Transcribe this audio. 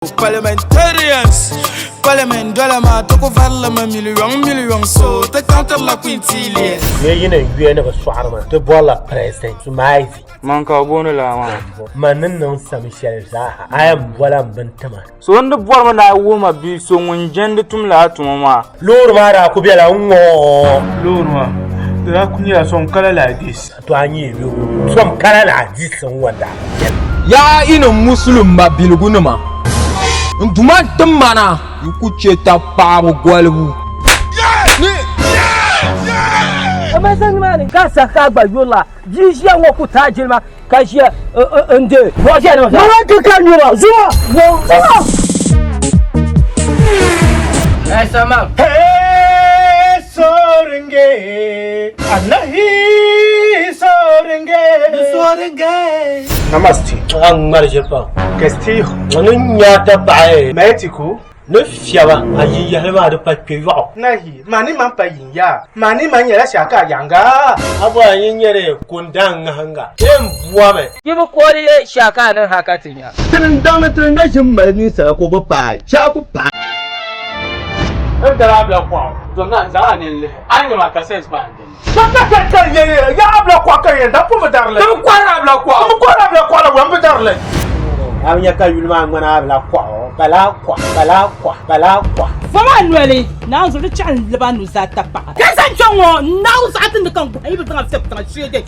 Parliamentarians, Parliament Dolama, Toko Valama, million, so the counter la quintilia. You never swallow the ball president to my Manka Bonula, man, some Michelle. I am what I'm Bentama. So when the woman I woman be so when gender to la to Mama. Lord Mara could be a Lord, there are some color like this. To you, some color like this and what that. Ya ino Muslim Babilgunuma. Ntuman mana yukucheta pabo gwalbu. Amazing man, Gasa Kaba Yola, Jisia Wokutajima, Kashia, and Roger. No, to come you out. Hey, Soringe, Anahi Soringe. Namaste. I'm Marjapa. Castillo, Nyata by Metico. no fiaba, a yellow papiva. Nahi, Mani Mampayin ya, Mani Mania Shaka Yanga. Aba yere kundang hanga. Woman. Give a quarter shaka and Hakatinya. Turn down a transaction by Nisa Koba, Chapu Pa. If the Rabla Quam, do not Zanil, I know like a sense band. Yabla Quaka and Dapper Darling. Don't quarrel, Quara, darling. I'm Yaka Yulman when I have la qua, Balaqua. For manually, now the challenge the band was that tapa. Yes, I'm John, now I think the company will have separated.